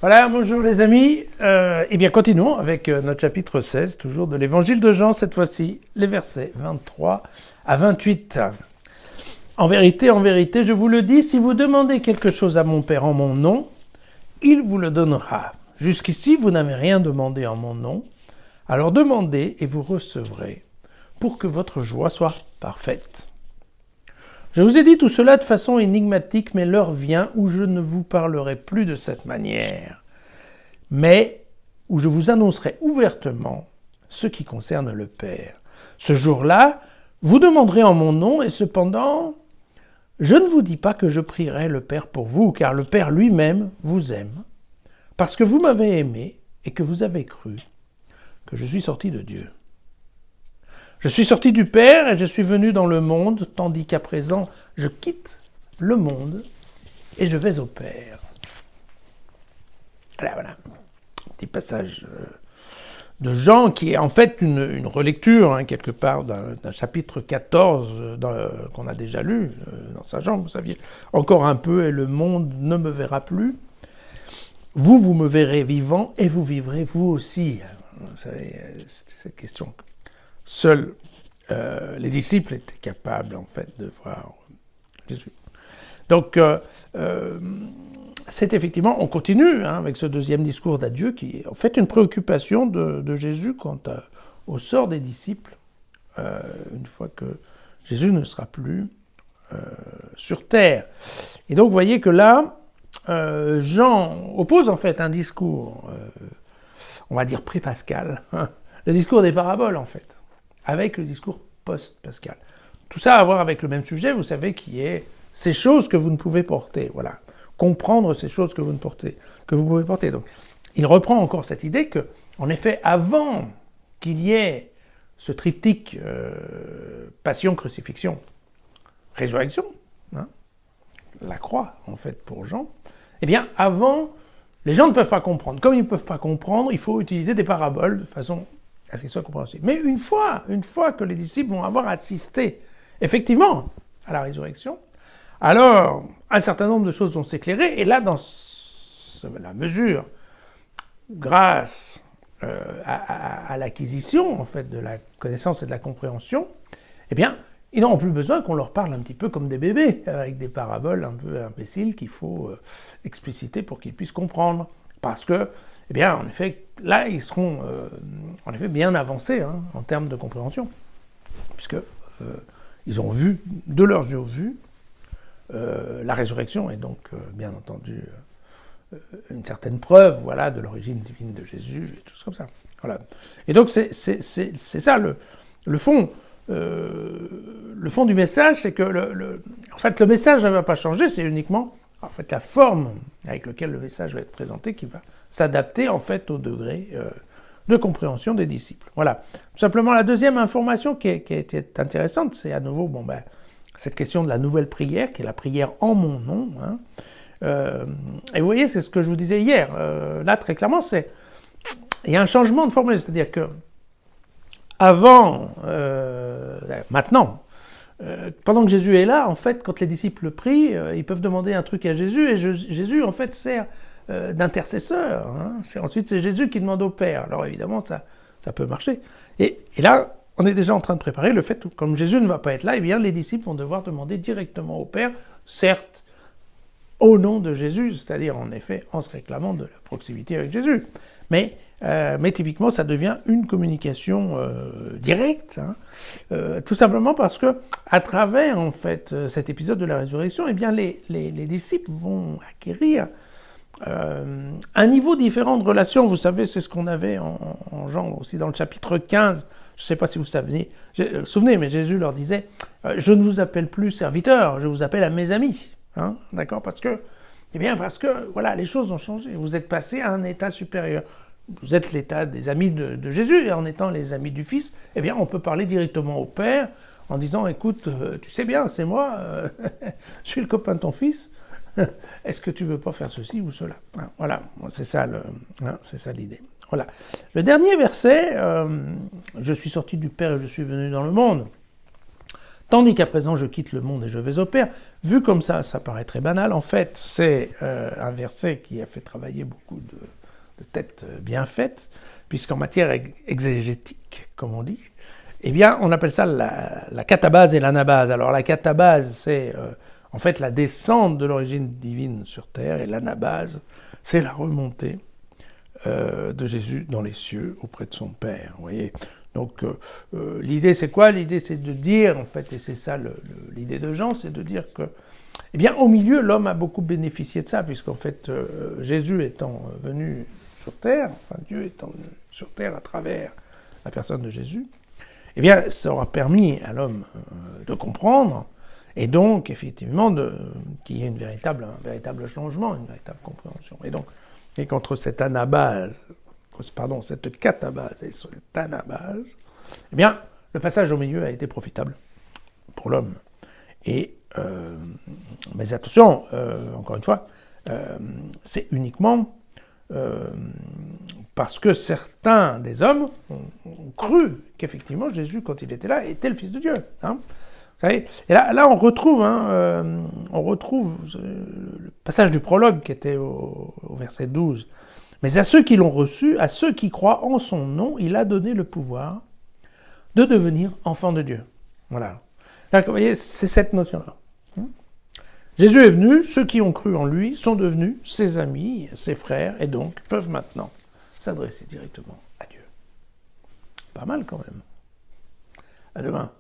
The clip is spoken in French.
Voilà, bonjour les amis. Eh bien, continuons avec notre chapitre 16, toujours de l'évangile de Jean, cette fois-ci, les versets 23 à 28. En vérité, je vous le dis, si vous demandez quelque chose à mon Père en mon nom, il vous le donnera. Jusqu'ici, vous n'avez rien demandé en mon nom, alors demandez et vous recevrez, pour que votre joie soit parfaite. Je vous ai dit tout cela de façon énigmatique, mais l'heure vient où je ne vous parlerai plus de cette manière, mais où je vous annoncerai ouvertement ce qui concerne le Père. Ce jour-là, vous demanderez en mon nom, et cependant, je ne vous dis pas que je prierai le Père pour vous, car le Père lui-même vous aime, parce que vous m'avez aimé et que vous avez cru que je suis sorti de Dieu. Je suis sorti du Père et je suis venu dans le monde, tandis qu'à présent, je quitte le monde et je vais au Père. Voilà. Un petit passage de Jean qui est en fait une relecture, quelque part, d'un chapitre 14 qu'on a déjà lu dans Saint Jean. Vous saviez, encore un peu et le monde ne me verra plus. Vous me verrez vivant et vous vivrez vous aussi. Vous savez, c'était cette question. Seuls les disciples étaient capables, en fait, de voir Jésus. Donc, c'est effectivement, on continue avec ce deuxième discours d'adieu qui est en fait une préoccupation de Jésus quant au sort des disciples, une fois que Jésus ne sera plus sur terre. Et donc, vous voyez que là, Jean oppose en fait un discours, on va dire pré-pascal, le discours des paraboles, en fait, avec le discours post-pascal. Tout ça a à voir avec le même sujet, vous savez, qui est ces choses que vous ne pouvez porter. Voilà. Comprendre ces choses que vous pouvez porter. Donc, il reprend encore cette idée que, en effet, avant qu'il y ait ce triptyque passion, crucifixion, résurrection, la croix, en fait, pour Jean, eh bien, avant, les gens ne peuvent pas comprendre. Comme ils ne peuvent pas comprendre, il faut utiliser des paraboles de façon à ce qu'ils soient compréhensibles. Mais une fois que les disciples vont avoir assisté, effectivement, à la résurrection, alors, un certain nombre de choses vont s'éclairer, et là, dans la mesure, grâce à l'acquisition, en fait, de la connaissance et de la compréhension, eh bien, ils n'auront plus besoin qu'on leur parle un petit peu comme des bébés, avec des paraboles un peu imbéciles qu'il faut expliciter pour qu'ils puissent comprendre. Parce que, eh bien, en effet, là, ils seront en effet bien avancés en termes de compréhension, puisque ils ont vu, de leurs yeux vus, la résurrection est donc, bien entendu, une certaine preuve, voilà, de l'origine divine de Jésus, et tout ça comme ça. Voilà. Et donc, c'est ça, le fond. Le fond du message, c'est que, en fait, le message ne va pas changer, c'est uniquement, en fait, la forme avec laquelle le message va être présenté qui va s'adapter, en fait, au degré de compréhension des disciples. Voilà. Tout simplement, la deuxième information qui était intéressante, c'est à nouveau, cette question de la nouvelle prière, qui est la prière en mon nom. Et vous voyez, c'est ce que je vous disais hier. Là, très clairement, il y a un changement de formule, c'est-à-dire que maintenant, pendant que Jésus est là, en fait, quand les disciples prient, ils peuvent demander un truc à Jésus, et Jésus, en fait, sert d'intercesseur. Ensuite, c'est Jésus qui demande au Père. Alors, évidemment, ça peut marcher. Et là, on est déjà en train de préparer le fait que, comme Jésus ne va pas être là, eh bien, les disciples vont devoir demander directement au Père, certes, au nom de Jésus, c'est-à-dire, en effet, en se réclamant de la proximité avec Jésus. Mais typiquement, ça devient une communication directe, tout simplement parce que, à travers, en fait, cet épisode de la résurrection, eh bien, les disciples vont acquérir un niveau différent de relation. Vous savez, c'est ce qu'on avait en Jean aussi dans le chapitre 15. Je ne sais pas si vous vous souvenez, mais Jésus leur disait « Je ne vous appelle plus serviteurs, je vous appelle à mes amis. » D'accord ? Parce que, voilà, les choses ont changé. Vous êtes passé à un état supérieur. Vous êtes l'état des amis de Jésus, et en étant les amis du Fils, eh bien, on peut parler directement au Père en disant « Écoute, tu sais bien, c'est moi, je suis le copain de ton Fils. Est-ce que tu veux pas faire ceci ou cela ?» Voilà, c'est ça l'idée. Voilà. Le dernier verset, « Je suis sorti du Père et je suis venu dans le monde. » Tandis qu'à présent je quitte le monde et je vais au Père. Vu comme ça paraît très banal. En fait, c'est un verset qui a fait travailler beaucoup de têtes bien faites, puisqu'en matière exégétique, comme on dit, eh bien, on appelle ça la catabase et l'anabase. Alors la catabase, c'est en fait la descente de l'origine divine sur terre, et l'anabase, c'est la remontée de Jésus dans les cieux auprès de son Père. Vous voyez. Donc l'idée c'est quoi? L'idée c'est de dire, en fait, et c'est ça l'idée de Jean, c'est de dire que, eh bien, au milieu, l'homme a beaucoup bénéficié de ça, puisqu'en fait, Jésus étant venu sur terre, enfin Dieu étant venu sur terre à travers la personne de Jésus, eh bien, ça aura permis à l'homme de comprendre, et donc, effectivement, qu'il y ait un véritable changement, une véritable compréhension. Et qu'entre cette cette catabase et cette anabase, eh bien, le passage au milieu a été profitable pour l'homme. Mais attention, encore une fois, c'est uniquement parce que certains des hommes ont cru qu'effectivement Jésus, quand il était là, était le Fils de Dieu. Hein. Vous savez, et là on retrouve le passage du prologue qui était au verset 12. Mais à ceux qui l'ont reçu, à ceux qui croient en son nom, il a donné le pouvoir de devenir enfants de Dieu. Voilà. Donc, vous voyez, c'est cette notion-là. Jésus est venu, ceux qui ont cru en lui sont devenus ses amis, ses frères, et donc peuvent maintenant s'adresser directement à Dieu. Pas mal quand même. À demain.